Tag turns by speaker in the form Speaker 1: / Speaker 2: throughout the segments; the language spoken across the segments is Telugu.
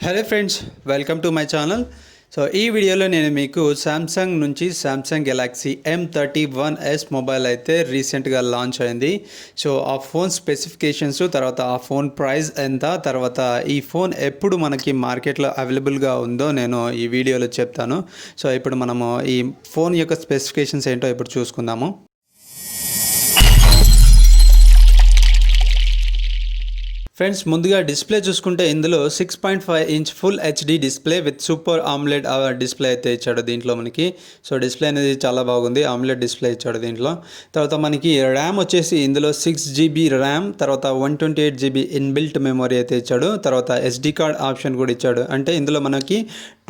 Speaker 1: Hello friends, welcome to my channel. So ఈ వీడియోలో నేను మీకు సామ్సంగ్ నుంచి సామ్సంగ్ గెలాక్సీ M31s మొబైల్ అయితే రీసెంట్గా లాంచ్ అయింది. సో ఆ ఫోన్ స్పెసిఫికేషన్స్, తర్వాత ఆ ఫోన్ ప్రైస్ ఎంత, తర్వాత ఈ ఫోన్ ఎప్పుడు మనకి మార్కెట్లో అవైలబుల్గా ఉందో నేను ఈ వీడియోలో చెప్తాను. సో ఇప్పుడు మనము ఈ ఫోన్ యొక్క స్పెసిఫికేషన్స్ ఏంటో ఇప్పుడు చూసుకుందాము. ఫ్రెండ్స్, ముందుగా డిస్ప్లే చూసుకుంటే ఇందులో 6.5 inch full HD display with super omelette display అయితే ఇచ్చాడు దీంట్లో మనకి. సో డిస్ప్లే అనేది చాలా బాగుంది, ఆమ్లెట్ డిస్ప్లే ఇచ్చాడు దీంట్లో. తర్వాత మనకి ర్యామ్ వచ్చేసి ఇందులో 6GB ర్యామ్, తర్వాత 128GB ఇన్బిల్ట్ మెమరీ అయితే ఇచ్చాడు. తర్వాత SD కార్డ్ ఆప్షన్ కూడా ఇచ్చాడు. అంటే ఇందులో మనకి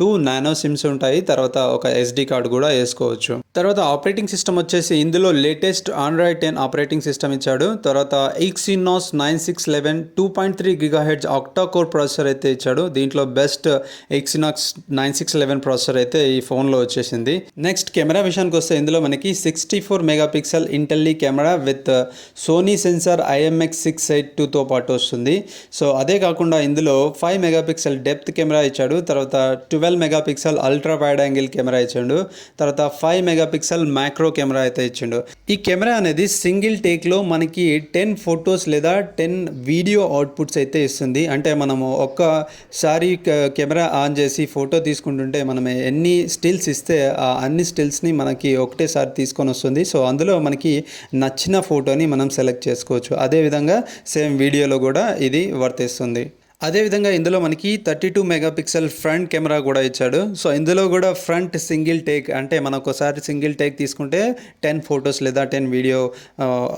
Speaker 1: 2 నానో సిమ్స్ ఉంటాయి, తర్వాత ఒక SD కార్డ్ కూడా వేసుకోవచ్చు. తర్వాత ఆపరేటింగ్ సిస్టమ్ వచ్చేసి ఇందులో లేటెస్ట్ ఆండ్రాయిడ్ 10 ఆపరేటింగ్ సిస్టమ్ ఇచ్చాడు. తర్వాత Exynos 9611 2.3 GHz octa core processor అయితే ఇచ్చాడు. దీంట్లో బెస్ట్ Exynos 9611 ప్రాసెసర్ అయితే ఈ ఫోన్లో వచ్చేసింది. నెక్స్ట్ కెమెరా విషయానికి వస్తే ఇందులో మనకి 64 మెగాపిక్సెల్ ఇంటెల్లీ కెమెరా విత్ సోనీ సెన్సార్ IMX682తో పాటు వస్తుంది. సో అదే కాకుండా ఇందులో 5 మెగాపిక్సెల్ డెప్త్ కెమెరా ఇచ్చాడు. తర్వాత 12 megapixel ultra wide angle camera ఇచ్చాడు. తర్వాత 5 మెగాపిక్సెల్ మ్యాక్రో కెమెరా అయితే ఇచ్చిండు. ఈ కెమెరా అనేది సింగిల్ టేక్లో మనకి 10 ఫొటోస్ లేదా 10 వీడియో అవుట్పుట్స్ అయితే ఇస్తుంది. అంటే మనము ఒక్కసారి కెమెరా ఆన్ చేసి ఫోటో తీసుకుంటుంటే మనం ఎన్ని స్టిల్స్ ఇస్తే ఆ అన్ని స్టిల్స్ని మనకి ఒకటేసారి తీసుకొని వస్తుంది. సో అందులో మనకి నచ్చిన ఫోటోని మనం సెలెక్ట్ చేసుకోవచ్చు. అదేవిధంగా సేమ్ వీడియోలో కూడా ఇది వర్తిస్తుంది. అదేవిధంగా ఇందులో మనకి 32 మెగాపిక్సెల్ ఫ్రంట్ కెమెరా కూడా ఇచ్చాడు. సో ఇందులో కూడా ఫ్రంట్ సింగిల్ టేక్, అంటే మనం ఒకసారి సింగిల్ టేక్ తీసుకుంటే 10 ఫొటోస్ లేదా 10 వీడియో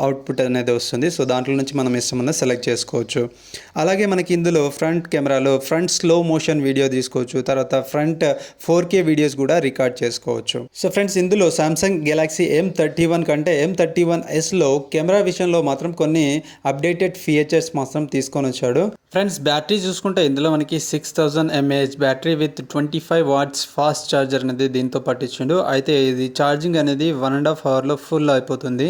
Speaker 1: అవుట్పుట్ అనేది వస్తుంది. సో దాంట్లో నుంచి మనం ఇష్టమన్నా సెలెక్ట్ చేసుకోవచ్చు. అలాగే మనకి ఇందులో ఫ్రంట్ కెమెరాలో ఫ్రంట్ స్లో మోషన్ వీడియో తీసుకోవచ్చు. తర్వాత ఫ్రంట్ 4K వీడియోస్ కూడా రికార్డ్ చేసుకోవచ్చు. సో ఫ్రెండ్స్, ఇందులో సామ్సంగ్ గెలాక్సీ M31 కంటే M31sలో కెమెరా విషయంలో మాత్రం కొన్ని అప్డేటెడ్ ఫీచర్స్ మాత్రం తీసుకొని వచ్చాడు. ఫ్రెండ్స్, బ్యాటరీ చూసుకుంటే ఇందులో మనకి 6000 mAh battery with 25 watts fast charger అనేది దీంతో పాటు ఇచ్చిండు. అయితే ఇది ఛార్జింగ్ అనేది 1.5 అవర్లో ఫుల్ అయిపోతుంది.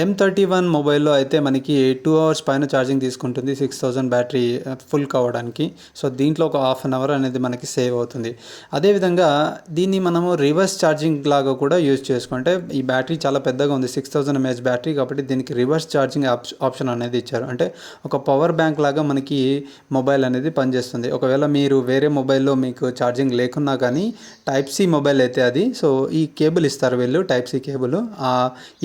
Speaker 1: M31 మొబైల్లో అయితే మనకి 2 అవర్స్ పైన ఛార్జింగ్ తీసుకుంటుంది 6000 బ్యాటరీ ఫుల్ కావడానికి. సో దీంట్లో ఒక హాఫ్ అన్ అవర్ అనేది మనకి సేవ్ అవుతుంది. అదేవిధంగా దీన్ని మనము రివర్స్ ఛార్జింగ్ లాగా కూడా యూజ్ చేసుకుంటే, ఈ బ్యాటరీ చాలా పెద్దగా ఉంది, 6000 mAh బ్యాటరీ కాబట్టి దీనికి రివర్స్ ఛార్జింగ్ ఆప్షన్ అనేది ఇచ్చారు. అంటే ఒక పవర్ బ్యాంక్ లాగా మనకి మొబైల్ అనేది పనిచేస్తుంది. ఒకవేళ మీరు వేరే మొబైల్లో మీకు ఛార్జింగ్ లేకున్నా కానీ టైప్ సి మొబైల్ అయితే అది, సో ఈ కేబుల్ ఇస్తారు వీళ్ళు, టైప్ సి కేబుల్.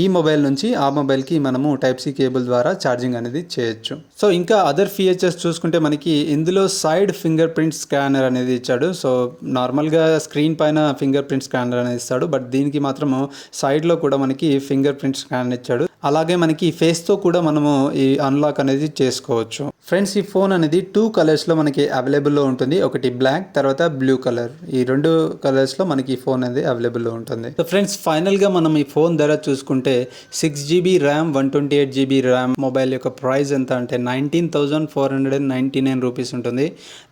Speaker 1: ఈ మొబైల్ నుంచి ఆ మొబైల్కి మనము టైప్ సి కేబుల్ ద్వారా ఛార్జింగ్ అనేది చేయొచ్చు. సో ఇంకా అదర్ ఫీచర్స్ చూసుకుంటే మనకి ఇందులో సైడ్ ఫింగర్ ప్రింట్ స్కానర్ అనేది ఇచ్చాడు. సో నార్మల్గా స్క్రీన్ పైన ఫింగర్ ప్రింట్ స్కానర్ అనేది ఇస్తాడు, బట్ దీనికి మాత్రము సైడ్లో కూడా మనకి ఫింగర్ ప్రింట్ స్కానర్ ఇచ్చాడు. అలాగే మనకి ఫేస్తో కూడా మనము ఈ అన్లాక్ అనేది చేసుకోవచ్చు. ఫ్రెండ్స్, ఈ ఫోన్ అనేది 2 కలర్స్లో మనకి అవైలబుల్లో ఉంటుంది. ఒకటి బ్లాక్, తర్వాత బ్లూ కలర్. ఈ 2 కలర్స్లో మనకి ఈ ఫోన్ అనేది అవైలబుల్లో ఉంటుంది. సో ఫ్రెండ్స్, ఫైనల్గా మనం ఈ ఫోన్ ధర చూసుకుంటే 6GB RAM 128GB RAM mobile యొక్క ప్రైస్ ఎంత అంటే 19,499 రూపీస్ ఉంటుంది.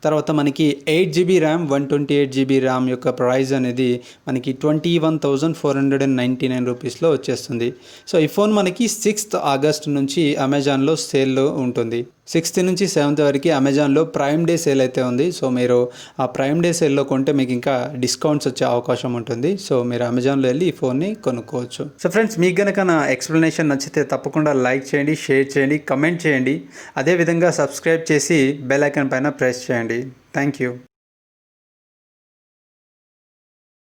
Speaker 1: తర్వాత మనకి 8GB ర్యామ్ 128GB ర్యామ్ యొక్క ప్రైస్ అనేది మనకి 21,499 రూపీస్లో వచ్చేస్తుంది. సో ఈ ఫోన్ మనకి 6th ఆగస్ట్ నుంచి అమెజాన్లో సేల్లో ఉంటుంది. 6th నుంచి 7th వరకు అమెజాన్లో ప్రైమ్ డే సేల్ అయితే ఉంది. సో మీరు ఆ ప్రైమ్ డే సేల్లో కొంటే మీకు ఇంకా డిస్కౌంట్స్ వచ్చే అవకాశం ఉంటుంది. సో మీరు అమెజాన్లో వెళ్ళి ఈ ఫోన్ని కొనుక్కోవచ్చు. సో ఫ్రెండ్స్, మీకు కనుక నా ఎక్స్ప్లెనేషన్ నచ్చితే తప్పకుండా లైక్ చేయండి, షేర్ చేయండి, కమెంట్ చేయండి. అదేవిధంగా సబ్స్క్రైబ్ చేసి బెల్ ఐకాన్ పైన ప్రెస్ చేయండి. Thank you.